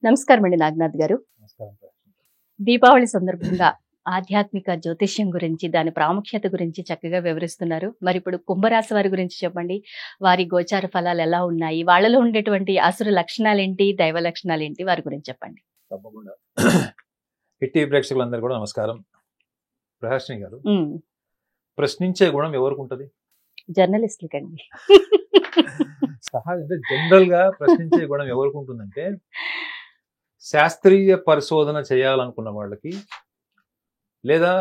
నమస్కారం అండి నాగనాథ్ గారు. నమస్కారం. దీపావళి సందర్భంగా ఆధ్యాత్మిక జ్యోతిష్యం గురించి, దాని ప్రాముఖ్యత గురించి చక్కగా వివరిస్తున్నారు. మరి ఇప్పుడు కుంభరాశి వారి గురించి చెప్పండి. వారి గోచార ఫలాలు ఎలా ఉన్నాయి? వాళ్ళలో ఉండేటువంటి అసుర లక్షణాలేంటి? దైవ లక్షణాలేంటి? వారి గురించి చెప్పండి. తప్పకుండా. హిట్ టీవీ ప్రేక్షకులందరూ కూడా నమస్కారం. ప్రహాసిని గారు, ప్రశ్నించే గుణం ఎవరికి ఉంటుంది? జర్నలిస్టులకండి. సహజ అంటే జనరల్ గా ప్రశ్నించే గుణం ఎవరికి ఉంటుందంటే, శాస్త్రీయ పరిశోధన చేయాలనుకున్న వాళ్ళకి, లేదా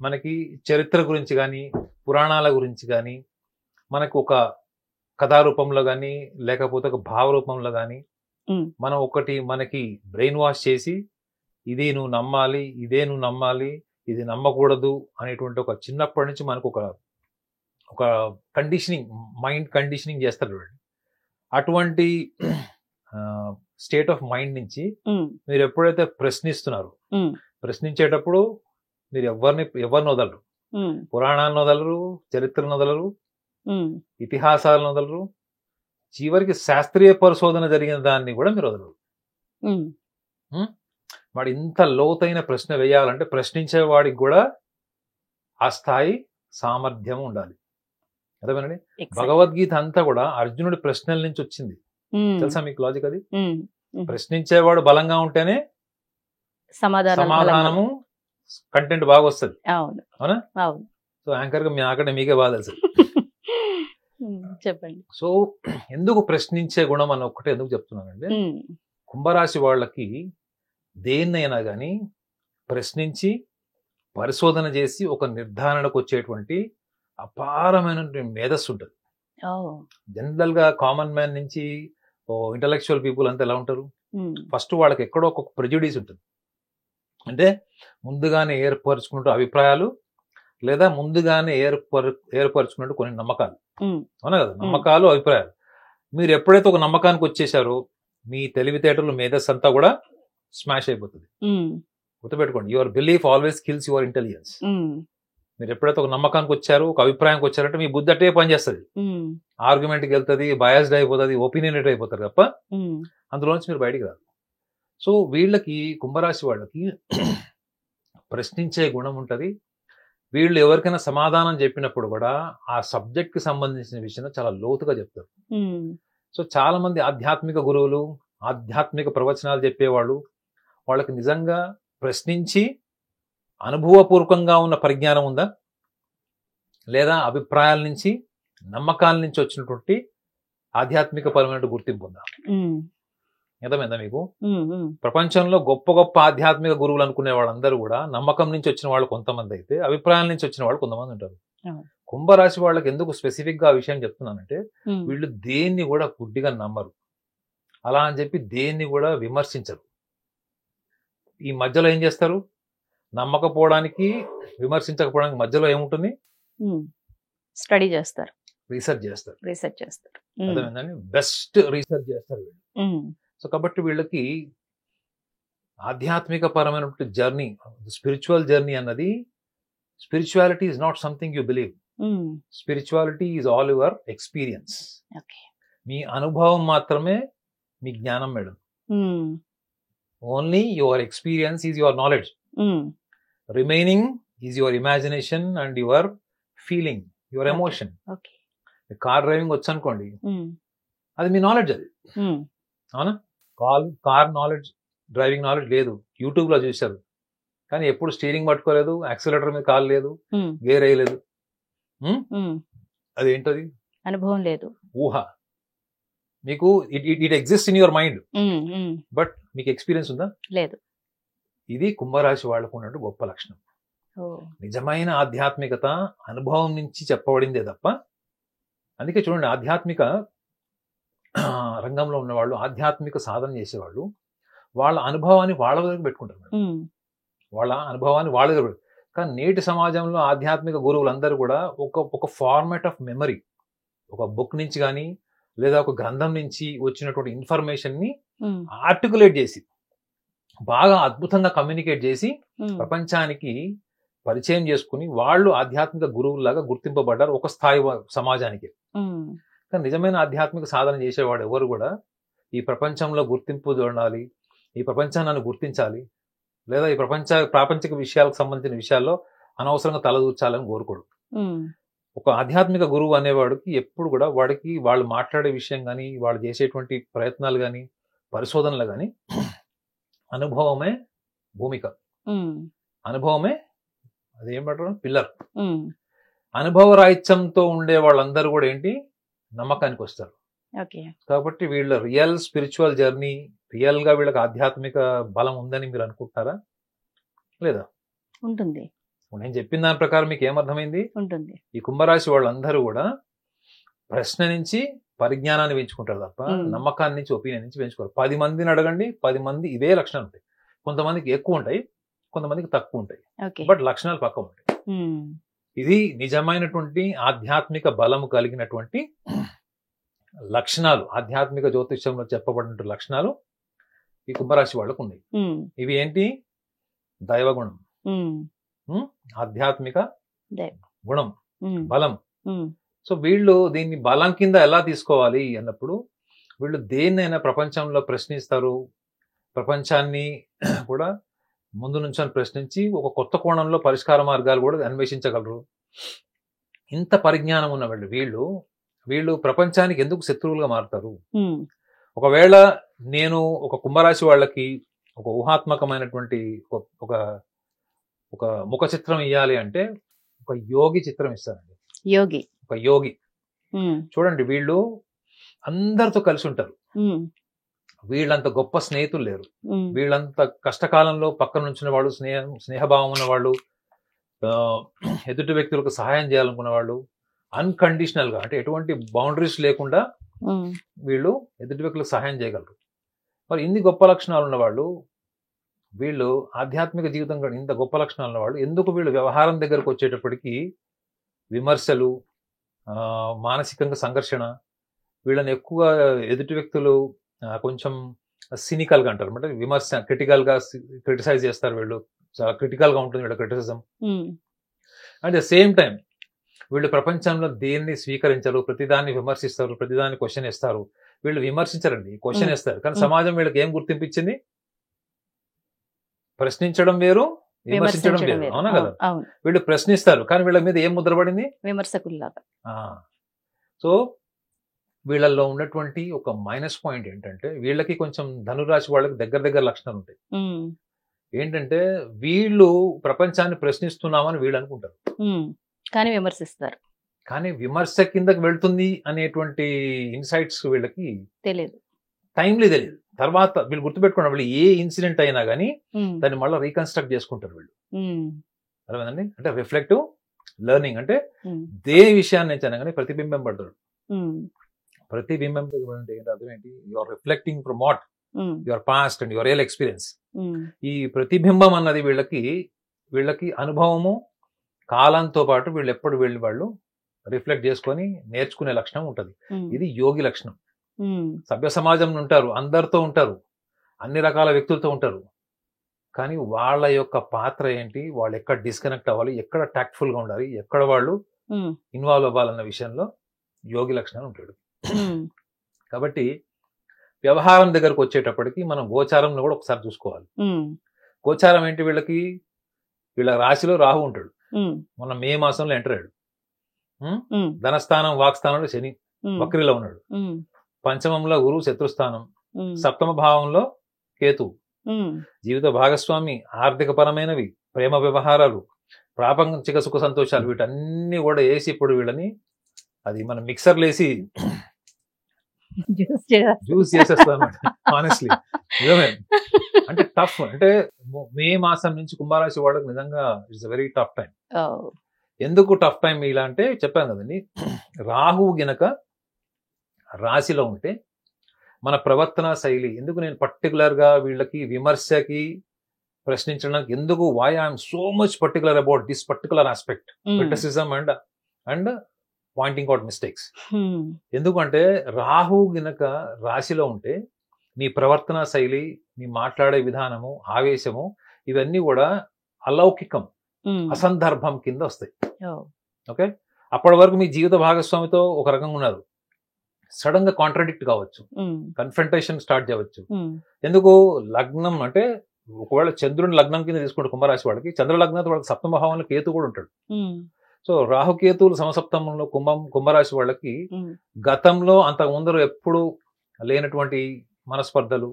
మనకి చరిత్ర గురించి కానీ, పురాణాల గురించి కానీ, మనకు ఒక కథారూపంలో కానీ, లేకపోతే ఒక భావ రూపంలో కానీ, మనం ఒకటి మనకి బ్రెయిన్ వాష్ చేసి, ఇది నువ్వు నమ్మాలి, ఇదే నువ్వు నమ్మాలి, ఇది నమ్మకూడదు అనేటువంటి ఒక చిన్నప్పటి నుంచి మనకు ఒక కండిషనింగ్, మైండ్ కండిషనింగ్ చేస్తారు. అటువంటి స్టేట్ ఆఫ్ మైండ్ నుంచి మీరు ఎప్పుడైతే ప్రశ్నిస్తున్నారు, ప్రశ్నించేటప్పుడు మీరు ఎవరిని వదలరు. పురాణాలను వదలరు, చరిత్రను వదలరు, ఇతిహాసాలను వదలరు, చివరికి శాస్త్రీయ పరిశోధన జరిగిన దాన్ని కూడా మీరు వదలరు. వాడు ఇంత లోతైన ప్రశ్న వేయాలంటే ప్రశ్నించేవాడికి కూడా ఆ స్థాయి సామర్థ్యం ఉండాలి. అర్థమేనండి? భగవద్గీత అంతా కూడా అర్జునుడి ప్రశ్నల నుంచి వచ్చింది. తెలుసా మీకు లాజిక్? అది ప్రశ్నించేవాడు బలంగా ఉంటేనే సమాధానము, కంటెంట్ బాగా వస్తుంది. అవునా? సో యాంకర్ గా నాకంటే మీకే బాగా తెలుసు. చెప్పండి. సో ఎందుకు ప్రశ్నించే గుణం అని ఒక్కటే ఎందుకు చెప్తున్నానంటే, కుంభరాశి వాళ్ళకి దేన్నైనా కానీ ప్రశ్నించి పరిశోధన చేసి ఒక నిర్ధారణకు వచ్చేటువంటి అపారమైన మేధస్సు ఉంటుంది. జనరల్ గా కామన్ మ్యాన్ నుంచి ఇంటలెక్చువల్ పీపుల్ అంతా ఎలా ఉంటారు? ఫస్ట్ వాళ్ళకి ఎక్కడో ఒక ప్రెజుడీస్ ఉంటుంది. అంటే ముందుగానే ఏర్పరచుకున్నట్టు అభిప్రాయాలు, లేదా ముందుగానే ఏర్పరచుకున్నట్టు కొన్ని నమ్మకాలు. అవునా కదా? నమ్మకాలు, అభిప్రాయాలు. మీరు ఎప్పుడైతే ఒక నమ్మకానికి వచ్చేసారో మీ తెలివితేటలు, మేధస్సు అంతా కూడా స్మాష్ అయిపోతుంది. గుర్తుపెట్టుకోండి, your belief always kills your intelligence. మీరు ఎప్పుడైతే ఒక నమ్మకానికి వచ్చారో, ఒక అభిప్రాయానికి వచ్చారంటే మీ బుద్ధి అట్టే పనిచేస్తుంది. ఆర్గ్యుమెంట్కి వెళ్తుంది, బయాస్డ్ అయిపోతుంది, ఒపీనియనేట్ అయిపోతారు తప్ప అందులోంచి మీరు బయటికి రాదు. సో వీళ్ళకి, కుంభరాశి వాళ్ళకి ప్రశ్నించే గుణం ఉంటుంది. వీళ్ళు ఎవరికైనా సమాధానం చెప్పినప్పుడు కూడా ఆ సబ్జెక్ట్ కి సంబంధించిన విషయం చాలా లోతుగా చెప్తారు. సో చాలా మంది ఆధ్యాత్మిక గురువులు, ఆధ్యాత్మిక ప్రవచనాలు చెప్పేవాళ్ళు, వాళ్ళకి నిజంగా ప్రశ్నించి అనుభవపూర్వకంగా ఉన్న పరిజ్ఞానం ఉందా, లేదా అభిప్రాయాల నుంచి, నమ్మకాల నుంచి వచ్చినటువంటి ఆధ్యాత్మిక పరమైన గుర్తింపు ఉందా? అర్థమైందా మీకు? ప్రపంచంలో గొప్ప గొప్ప ఆధ్యాత్మిక గురువులు అనుకునే వాళ్ళందరూ కూడా నమ్మకం నుంచి వచ్చిన వాళ్ళు కొంతమంది అయితే, అభిప్రాయాల నుంచి వచ్చిన వాళ్ళు కొంతమంది ఉంటారు. కుంభరాశి వాళ్ళకి ఎందుకు స్పెసిఫిక్ గా ఆ విషయం చెప్తున్నానంటే, వీళ్ళు దేన్ని కూడా గుడ్డిగా నమ్మరు. అలా అని చెప్పి దేన్ని కూడా విమర్శించరు. ఈ మధ్యలో ఏం చేస్తారు? నమ్మకపోవడానికి, విమర్శించకపోవడానికి మధ్యలో ఏముంటుంది? స్టడీ చేస్తారు, రీసెర్చ్ చేస్తారు. అర్థమైందండి? బెస్ట్ రీసెర్చ్ చేస్తారు వీళ్ళు. సో కాబట్టి వీళ్ళకి ఆధ్యాత్మిక పరమైనటువంటి జర్నీ, స్పిరిచువల్ జర్నీ అన్నది, spirituality is not something you believe. Spirituality is all your experience. మీ అనుభవం మాత్రమే మీ జ్ఞానం madam. Only your experience is your knowledge. Remaining is your imagination and your feeling, your emotion. Car driving వచ్చు అనుకోండి, అది మీ నాలెడ్జ్. అది అవునా? కార్ నాలెడ్జ్, డ్రైవింగ్ నాలెడ్జ్ లేదు. యూట్యూబ్ లో చూశారు, కానీ ఎప్పుడు స్టీరింగ్ పట్టుకోలేదు, యాక్సిలరేటర్ మీద కాలు లేదు, గేర్ వేయలేదు. అదేంటది? అనుభవం లేదు, ఊహ. మీకు it exist in your mind, but మీకు ఎక్స్పీరియన్స్ ఉందా? లేదు. ఇది కుంభరాశి వాళ్ళకు ఉన్నట్టు గొప్ప లక్షణం. నిజమైన ఆధ్యాత్మికత అనుభవం నుంచి చెప్పబడిందే తప్ప. అందుకే చూడండి, ఆధ్యాత్మిక రంగంలో ఉన్నవాళ్ళు, ఆధ్యాత్మిక సాధన చేసేవాళ్ళు వాళ్ళ అనుభవాన్ని వాళ్ళ దగ్గర పెట్టుకుంటారు. వాళ్ళ అనుభవాన్ని వాళ్ళ దగ్గర. కానీ నేటి సమాజంలో ఆధ్యాత్మిక గురువులందరూ కూడా ఒక ఫార్మాట్ ఆఫ్ మెమరీ, ఒక బుక్ నుంచి కానీ, లేదా ఒక గ్రంథం నుంచి వచ్చినటువంటి ఇన్ఫర్మేషన్ ని ఆర్టికులేట్ చేసి, బాగా అద్భుతంగా కమ్యూనికేట్ చేసి ప్రపంచానికి పరిచయం చేసుకుని వాళ్ళు ఆధ్యాత్మిక గురువులాగా గుర్తింపబడ్డారు ఒక స్థాయి సమాజానికి. కానీ నిజమైన ఆధ్యాత్మిక సాధన చేసేవాడు ఎవరు కూడా ఈ ప్రపంచంలో గుర్తింపు ఉండాలి, ఈ ప్రపంచాన్ని నన్ను గుర్తించాలి, లేదా ఈ ప్రాపంచిక విషయాలకు సంబంధించిన విషయాల్లో అనవసరంగా తలదూర్చాలని కోరుకోడు. ఒక ఆధ్యాత్మిక గురువు అనేవాడికి ఎప్పుడు కూడా వాడికి వాళ్ళు మాట్లాడే విషయం కానీ, వాళ్ళు చేసేటువంటి ప్రయత్నాలు కానీ, పరిశోధనలు కానీ అనుభవమే భూమిక, అనుభవమే అదేమంటారు పిల్లర్. అనుభవ రాహిత్యంతో ఉండే వాళ్ళందరూ కూడా ఏంటి నమ్మకానికి వస్తారు. కాబట్టి వీళ్ళ రియల్ స్పిరిచువల్ జర్నీ, రియల్ గా వీళ్ళకి ఆధ్యాత్మిక బలం ఉందని మీరు అనుకుంటున్నారా? లేదా? ఉంటుంది. నేను చెప్పిన దాని ప్రకారం మీకు ఏమర్థమైంది? ఉంటుంది. ఈ కుంభరాశి వాళ్ళందరూ కూడా ప్రశ్న నుంచి పరిజ్ఞానాన్ని పెంచుకుంటారు తప్ప నమ్మకాన్ని నుంచి ఒపీనియన్ నుంచి పెంచుకోరు. 10 మందిని అడగండి, 10 మంది ఇవే లక్షణాలు ఉంటాయి. కొంతమందికి ఎక్కువ ఉంటాయి, కొంతమందికి తక్కువ ఉంటాయి, బట్ లక్షణాలు పక్క ఉంటాయి. ఇది నిజమైనటువంటి ఆధ్యాత్మిక బలము కలిగినటువంటి లక్షణాలు, ఆధ్యాత్మిక జ్యోతిష్యంలో చెప్పబడిన లక్షణాలు ఈ కుంభరాశి వాళ్ళకు ఉన్నాయి. ఇవి ఏంటి? దైవగుణం, ఆధ్యాత్మిక గుణం, బలం. సో వీళ్ళు దీన్ని బలం కింద ఎలా తీసుకోవాలి అన్నప్పుడు వీళ్ళు దేన్నైనా ప్రపంచంలో ప్రశ్నిస్తారు, ప్రపంచాన్ని కూడా ముందు నుంచి ప్రశ్నించి ఒక కొత్త కోణంలో పరిష్కార మార్గాలు కూడా అన్వేషించగలరు. ఇంత పరిజ్ఞానం ఉన్న వీళ్ళు వీళ్ళు ప్రపంచానికి ఎందుకు శత్రువులుగా మారుతారు? ఒకవేళ నేను ఒక కుంభరాశి వాళ్ళకి ఒక ఊహాత్మకమైనటువంటి ఒక ఒక ముఖ చిత్రం ఇవ్వాలి అంటే ఒక యోగి చిత్రం ఇస్తానండి. ఒక యోగి చూడండి, వీళ్ళు అందరితో కలిసి ఉంటారు, వీళ్ళంత గొప్ప స్నేహితులు లేరు, వీళ్ళంత కష్టకాలంలో పక్కన నుంచిన వాళ్ళు, స్నేహభావం ఉన్న వాళ్ళు, ఎదుటి వ్యక్తులకు సహాయం చేయాలనుకున్న వాళ్ళు, అన్కండిషనల్ గా అంటే ఎటువంటి బౌండరీస్ లేకుండా వీళ్ళు ఎదుటి వ్యక్తులకు సహాయం చేయగలరు. మరి ఇన్ని గొప్ప లక్షణాలు ఉన్నవాళ్ళు, వీళ్ళు ఆధ్యాత్మిక జీవితం కూడా ఇంత గొప్ప లక్షణాలు ఉన్నవాళ్ళు ఎందుకు వీళ్ళు వ్యవహారం దగ్గరకు వచ్చేటప్పటికి విమర్శలు, మానసికంగా సంఘర్షణ, వీళ్ళని ఎక్కువగా ఎదుటి వ్యక్తులు కొంచెం సినికల్ గా అంటారు అంటే విమర్శ, క్రిటికల్ గా క్రిటిసైజ్ చేస్తారు. వీళ్ళు చాలా క్రిటికల్ గా ఉంటుంది వీళ్ళ criticism. At the same time వీళ్ళు ప్రపంచంలో దేన్ని స్వీకరించరు, ప్రతిదాన్ని విమర్శిస్తారు, ప్రతిదాన్ని క్వశ్చన్ ఇస్తారు. వీళ్ళు విమర్శించరండి, క్వశ్చన్ ఇస్తారు. కానీ సమాజం వీళ్ళకి ఏం గుర్తింపు ఇచ్చింది? ప్రశ్నించడం వేరు, విమర్శించడం వేరు. అవునా కదా? వీళ్ళు ప్రశ్నిస్తారు కానీ వీళ్ళ మీద ఏం ముద్రపడింది? విమర్శకుల్లాగా. సో వీళ్ళల్లో ఉన్నటువంటి ఒక మైనస్ పాయింట్ ఏంటంటే వీళ్ళకి కొంచెం ధనురాశి వాళ్ళకి దగ్గర లక్షణాలు ఉంటాయి. ఏంటంటే వీళ్ళు ప్రపంచాన్ని ప్రశ్నిస్తున్నామని వీళ్ళు అనుకుంటారు కానీ విమర్శిస్తారు. కానీ విమర్శ కిందకి వెళ్తుంది అనేటువంటి ఇన్సైట్స్ వీళ్ళకి తెలియదు, టైంలీ తెలియదు. తర్వాత వీళ్ళు గుర్తుపెట్టుకున్న వాళ్ళు ఏ ఇన్సిడెంట్ అయినా కానీ దాన్ని మళ్ళీ రీకన్స్ట్రక్ట్ చేసుకుంటారు వీళ్ళు. అర్థమైందండి? అంటే రిఫ్లెక్టివ్ లెర్నింగ్ అంటే దేని విషయాన్ని అయినా కానీ ప్రతిబింబం పడతాడు. ప్రతిబింబం అంటే ఏంటి అర్థం ఏంటి? Your reflecting from what your past and your real experience. ఈ ప్రతిబింబం అన్నది వీళ్ళకి అనుభవము, కాలంతో పాటు వీళ్ళు ఎప్పుడు వాళ్ళు రిఫ్లెక్ట్ చేసుకొని నేర్చుకునే లక్షణం ఉంటది. ఇది యోగి లక్షణం. సభ్య సమాజం ఉంటారు, అందరితో ఉంటారు, అన్ని రకాల వ్యక్తులతో ఉంటారు, కానీ వాళ్ళ యొక్క పాత్ర ఏంటి, వాళ్ళు ఎక్కడ డిస్కనెక్ట్ అవ్వాలి, ఎక్కడ టాక్ట్ఫుల్ గా ఉండాలి, ఎక్కడ వాళ్ళు ఇన్వాల్వ్ అవ్వాలన్న విషయంలో యోగి లక్షణాలు ఉంటాడు. కాబట్టి వ్యవహారం దగ్గరకు వచ్చేటప్పటికి మనం గోచారంలో కూడా ఒకసారి చూసుకోవాలి. గోచారం ఏంటి? వీళ్ళ రాశిలో రాహు ఉంటాడు, మొన్న మే మాసంలో ఎంటర్ అయ్యాడు. ధనస్థానం వాక్స్థానంలో శని వక్రిలో ఉన్నాడు, పంచమంలో గురువు శత్రుస్థానం, సప్తమ భావంలో కేతువు. జీవిత భాగస్వామి, ఆర్థిక పరమైనవి, ప్రేమ వ్యవహారాలు, ప్రాపంచిక సుఖ సంతోషాలు, వీటన్ని కూడా వేసి ఇప్పుడు వీళ్ళని అది మనం మిక్సర్లు వేసి జ్యూస్ చేసేస్తాం ఆనెస్ట్లీ. నిజమే, అంటే టఫ్. అంటే మే మాసం నుంచి కుంభరాశి వాళ్ళకి నిజంగా ఇట్స్ వెరీ టఫ్ టైం. ఎందుకు టఫ్ టైం ఇలా అంటే చెప్పాను కదండి, రాహువు గినక రాశిలో ఉంటే మన ప్రవర్తన శైలి ఎందుకు, నేను పర్టికులర్ గా వీళ్ళకి విమర్శకి ప్రశ్నించడానికి ఎందుకు, why I'm so much particular about this particular aspect, criticism and pointing out mistakes. ఎందుకంటే రాహు గినక రాశిలో ఉంటే నీ ప్రవర్తన శైలి, నీ మాట్లాడే విధానము, ఆవేశము, ఇవన్నీ కూడా అలౌకికం, అసందర్భం కింద వస్తాయి. ఓకే, అప్పటి వరకు మీ జీవిత భాగస్వామితో ఒక రకంగా ఉన్నారు, సడన్ గా కాంట్రాడిక్ట్ కావచ్చు, ఉమ్, కన్ఫ్రంటేషన్ స్టార్ట్ చేయవచ్చు. ఉమ్, ఎందుకు లగ్నం అంటే ఒకవేళ చంద్రుని లగ్నం కింద తీసుకుంటే కుంభరాశి వాడికి, చంద్ర లగ్నంతో వాళ్ళకి సప్తమ భావంలో కేతు కూడా ఉంటాడు. ఉమ్, సో రాహుకేతువులు సమసప్తమంలో కుంభరాశి వాళ్ళకి ఉమ్, గతంలో అంతకు ముందర ఎప్పుడు లేనటువంటి మనస్పర్ధలు,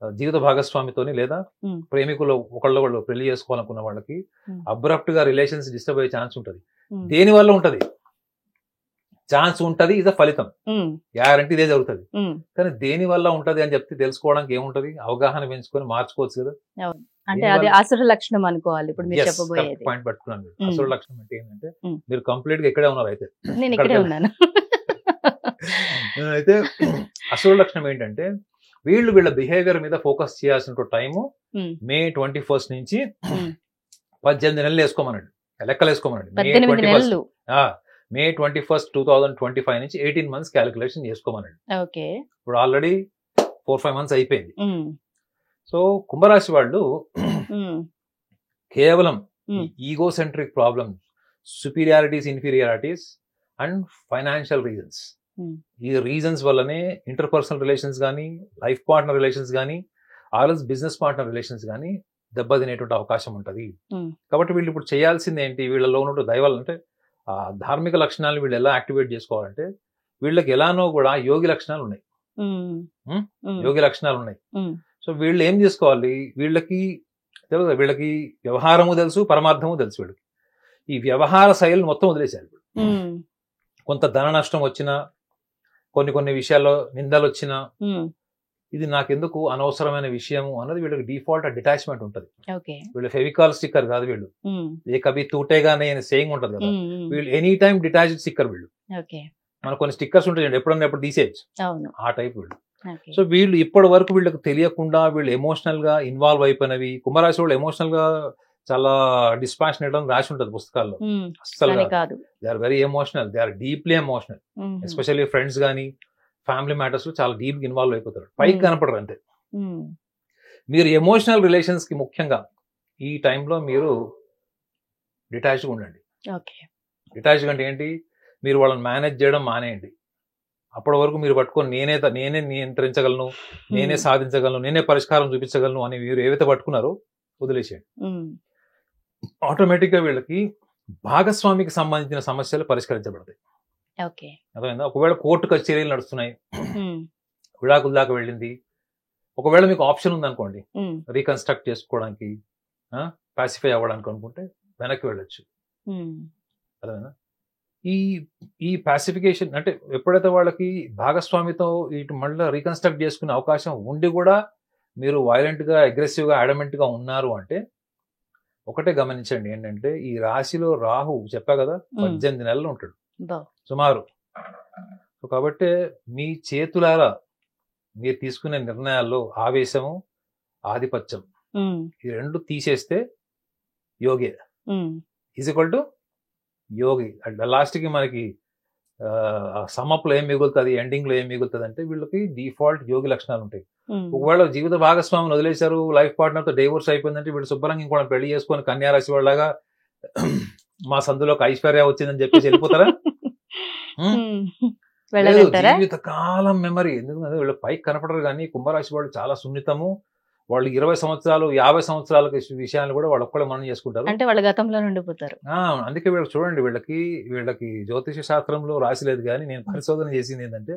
జీవిత భాగస్వామితోని లేదా ఉమ్, ప్రేమికులు ఒకళ్ళు పెళ్లి చేసుకోవాలనుకున్న వాళ్ళకి ఉమ్, అబ్రప్ట్ గా రిలేషన్స్ డిస్టర్బ్ అయ్యే ఛాన్స్ ఉంటుంది. ఉమ్, దేని వల్ల ఉంటది? ఛాన్స్ ఉంటది, ఇది ఫలితం, ఉమ్, గ్యారంటీ ఇదే జరుగుతుంది. ఉమ్. కానీ దేని వల్ల ఉంటది అని చెప్తే తెలుసుకోవడానికి ఏముంటది? అవగాహన పెంచుకొని మార్చుకోవచ్చు కదా. అంటే దీనివల్ల- అది ఆసుర లక్షణం అనుకోవాలి ఇప్పుడు మీరు చెప్పబోయేది. పాయింట్ పట్టుకున్నాను. ఉమ్. అసలు లక్షణం అంటే ఏంటంటే ఉమ్. మీరు కంప్లీట్ గా ఇక్కడే ఉన్నారు. అయితే నేను ఇక్కడే ఉన్నాను. అయితే అసలు లక్షణం ఏంటంటే వీళ్ళ బిహేవియర్ మీద ఫోకస్ చేయాల్సిన టైము ఉమ్, మే 21 నుంచి ఉమ్. 18 నెలలు వేసుకోమనండి, లెక్కలు వేసుకోమనండి. 18 నెలలు. మే 21, 2025 నుంచి 18 months క్యాలిక్యులేషన్ చేసుకోమనండి. ఓకే. ఇప్పుడు ఆల్రెడీ 4-5 months అయిపోయింది. ఉమ్, సో కుంభరాశి వాళ్ళు ఉమ్, కేవలం um, egocentric problems, superiorities, inferiorities and financial reasons, um, ఈ రీజన్స్ వల్లనే ఇంటర్పర్సనల్ రిలేషన్స్ కానీ, లైఫ్ పార్ట్నర్ రిలేషన్స్ కానీ, ఆర్ఎల్స్ బిజినెస్ పార్ట్నర్ రిలేషన్స్ కానీ దెబ్బతినేటువంటి అవకాశం ఉంటుంది. ఉమ్, కాబట్టి వీళ్ళు ఇప్పుడు చేయాల్సింది ఏంటి? వీళ్ళలో ఉన్న దైవాలు అంటే ఆ ధార్మిక లక్షణాలు వీళ్ళు ఎలా యాక్టివేట్ చేసుకోవాలంటే వీళ్ళకి ఎలానో కూడా యోగి లక్షణాలు ఉన్నాయి. ఉమ్, ఉమ్? ఉమ్, యోగి లక్షణాలు ఉన్నాయి. ఉమ్, సో వీళ్ళు ఏం చేసుకోవాలి? వీళ్ళకి తెలుసు, వీళ్ళకి వ్యవహారము తెలుసు, పరమార్థము తెలుసు. వీళ్ళకి ఈ వ్యవహార శైలిని మొత్తం వదిలేశారు. ఉమ్, కొంత ధన నష్టం వచ్చినా, కొన్ని విషయాల్లో నిందలు వచ్చినా, ఉమ్, ఇది నాకెందుకు అనవసరమైన విషయము అన్నది వీళ్ళకి డిఫాల్ట్ డిటాచ్మెంట్ ఉంటుంది. ఓకే. వీళ్ళు ఫెవికాల్ స్టిక్కర్ కాదు వీళ్ళు, ఉమ్, ఏ కవి తూటేగానే సేయింగ్ ఉంటుంది కదా. ఉమ్, ఉమ్, వీళ్ళు ఎనీ టైం డిటాచ్డ్ స్టిక్కర్ వీళ్ళు. ఓకే. మనకు కొన్ని స్టిక్కర్స్ ఉంటాయి, ఎప్పుడన్నా ఎప్పుడు తీసేయచ్చు, అవును. ఆ టైప్ వీళ్ళు. ఓకే. సో వీళ్ళు ఇప్పటి వరకు వీళ్ళకి తెలియకుండా వీళ్ళు ఎమోషనల్ గా ఇన్వాల్వ్ అయిపోయినవి. కుంభరాశి వాళ్ళు ఎమోషనల్ గా చాలా డిస్పాషనేట్ అని రాసి ఉంటుంది పుస్తకాల్లో. ఉమ్, అస్సలు కానీ కాదు. They are very emotional, they are deeply emotional. Um, especially friends కానీ ఫ్యామిలీ మ్యాటర్స్ లో చాలా డీప్ ఇన్వాల్వ్ అయిపోతారు. పైకి కనపడరు అంతే. ఉమ్, మీరు ఎమోషనల్ రిలేషన్స్ కి ముఖ్యంగా ఈ టైంలో మీరు డిటాచ్గా ఉండండి. ఓకే. డిటాచ్గా అంటే ఏంటి? మీరు వాళ్ళని మేనేజ్ చేయడం మానేయండి. అప్పటి వరకు మీరు పట్టుకొని నేనే నియంత్రించగలను, నేనే సాధించగలను, నేనే పరిష్కారం చూపించగలను అని మీరు ఏవైతే పట్టుకున్నారో వదిలేసేయండి. ఉమ్, ఆటోమేటిక్ గా వీళ్ళకి భాగస్వామికి సంబంధించిన సమస్యలు పరిష్కరించబడతాయి. ఓకే. అర్థమైందా? ఒకవేళ కోర్టు కచేరీలు నడుస్తున్నాయి, ఉమ్, విడాకుల దాకా వెళ్ళింది, ఒకవేళ మీకు ఆప్షన్ ఉందనుకోండి ఉమ్, రీకన్స్ట్రక్ట్ చేసుకోవడానికి, పాసిఫై అవ్వడానికి అనుకుంటే వెనక్కి వెళ్ళొచ్చు. ఉమ్, అర్థమైందా? ఈ పాసిఫికేషన్ అంటే ఎప్పుడైతే వాళ్ళకి భాగస్వామితో ఇటు మళ్ళీ రీకన్స్ట్రక్ట్ చేసుకునే అవకాశం ఉండి కూడా మీరు వైలెంట్ గా, అగ్రెసివ్ గా, అడమెంట్ గా ఉన్నారు అంటే ఒకటే గమనించండి, ఏంటంటే ఈ రాశిలో రాహు చెప్పా కదా 18 నెలలు ఉంటాడు బా. సుమారు. సో కాబట్టి మీ చేతులారా మీరు తీసుకునే నిర్ణయాల్లో ఆవేశము, ఆధిపత్యం ఉమ్, ఈ రెండు తీసేస్తే యోగే ఉమ్, ఈజ్ ఈక్వల్ టు యోగి. లాస్ట్ కి మనకి సమ్మప్ లో ఏం మిగులుతుంది, ఎండింగ్ లో ఏం మిగులుతుంది అంటే వీళ్ళకి డిఫాల్ట్ యోగి లక్షణాలు ఉంటాయి. ఉమ్, ఒకవేళ జీవిత భాగస్వామిని వదిలేశారు, లైఫ్ పార్ట్నర్ తో డైవోర్స్ అయిపోయిందంటే వీళ్ళు శుభ్రంగా ఇంకోటి పెళ్లి చేసుకొని కన్యారాశి వాళ్ళగా మా సందులోకి ఐశ్వర్య వచ్చిందని చెప్పేసి వెళ్ళిపోతారా? ఉమ్, లేదు, వెళ్ళలేంటారా? జీవితకాలం మెమరీ. ఎందుకంటే వీళ్ళు పైకి కనపడరు, కానీ కుంభరాశి వాళ్ళు చాలా సున్నితము. వాళ్ళు 20 సంవత్సరాలు 50 సంవత్సరాల విషయాలు కూడా వాళ్ళు ఒక్కడే మనం చేసుకుంటారు. అంటే వాళ్ళ గతంలో ఉండిపోతారు. అందుకే వీళ్ళకి చూడండి, వీళ్ళకి జ్యోతిష శాస్త్రంలో రాసిలేదు, కానీ నేను పరిశోధన చేసింది ఏంటంటే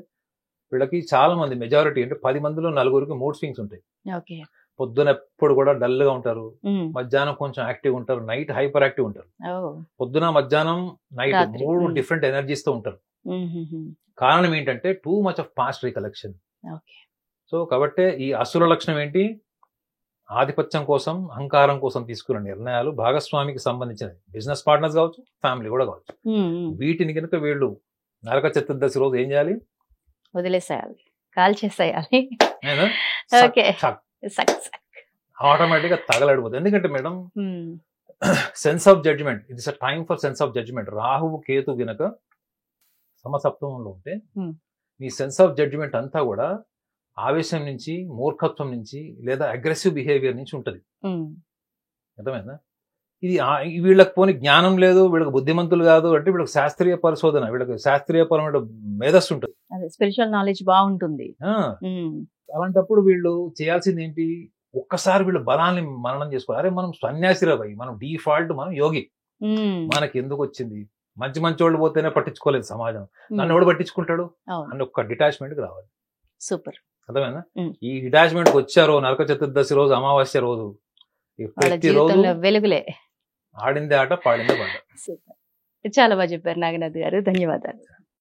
వీళ్ళకి చాలా మంది, మెజారిటీ అంటే 10 మందిలో 9కి మూడ్ స్వింగ్స్ ఉంటాయి. ఓకే. పొద్దున ఎప్పుడు కూడా డల్ గా ఉంటారు, ఉమ్, మధ్యాహ్నం కొంచెం యాక్టివ్ ఉంటారు, నైట్ హైపర్ యాక్టివ్ ఉంటారు. ఓ, పొద్దున, మధ్యాహ్నం, నైట్ రాత్రి. 3 డిఫరెంట్ ఎనర్జీస్ తో ఉంటారు. ఉమ్, ఉమ్, ఉమ్, కారణం ఏంటంటే too much of past recollection. Okay. So కాబట్టి ఈ అసుర లక్షణం ఏంటి? ఆధిపత్యం కోసం, అహంకారం కోసం తీసుకున్న నిర్ణయాలు భాగస్వామికి సంబంధించినవి, బిజినెస్ పార్ట్నర్స్ కావచ్చు, ఫ్యామిలీ కూడా కావచ్చు. ఉమ్, ఉమ్, వీటిని కనుక వీళ్ళు నరక చతుర్దశి రోజు ఏం చేయాలి? వదిలేసేయాలి, కాల్ చేసేయాలి. ఓకే. ఆటోమేటిక్ గా తగలడిపోతుంది. ఎందుకంటే madam um, sense of judgment, it is a time for sense of judgment. రాహువు కేతు గనక సమసప్తమంలో ఉంటే Hmm. మీ సెన్స్ ఆఫ్ జడ్జిమెంట్ అంతా కూడా ఆవేశం నుంచి, మూర్ఖత్వం నుంచి, లేదా అగ్రెసివ్ బిహేవియర్ నుంచి ఉంటుంది. ఉమ్, అర్థమైందా? ఇది వీళ్ళకి పోని జ్ఞానం లేదు, వీళ్ళకి బుద్ధిమంతులు కాదు అంటే వీళ్ళకి శాస్త్రీయ పరిశోధన, వీళ్ళకి శాస్త్రీయపరమైన మేధస్సు ఉంటుంది. స్పిరిచువల్ నాలెడ్జ్ బాగుంటుంది. ఆ, అలాంటప్పుడు వీళ్ళు చేయాల్సింది ఏంటి, ఒక్కసారి వీళ్ళు బలాన్ని మననం చేసుకోవాలి. అరే మనం సన్యాసిరా భయ్, మనం డిఫాల్ట్ మనం యోగి, మనకి ఎందుకు వచ్చింది, మంచి మంచి వాళ్ళు పోతేనే పట్టించుకోలేదు సమాజం, నన్ను ఎవడు పట్టించుకుంటాడు అని ఒక్క డిటాచ్మెంట్ కి రావాలి. సూపర్. అర్థమైనా? ఈ డిటాచ్మెంట్ కి వచ్చారో నరక చతుర్దశి రోజు, అమావాస్య రోజు, ప్రతి రోజు వెలుగులే, ఆడిందే ఆట, పాడిందే పాట. సూపర్. చాలా బాగా చెప్పారు నాగనాథ్ గారు, ధన్యవాదాలు.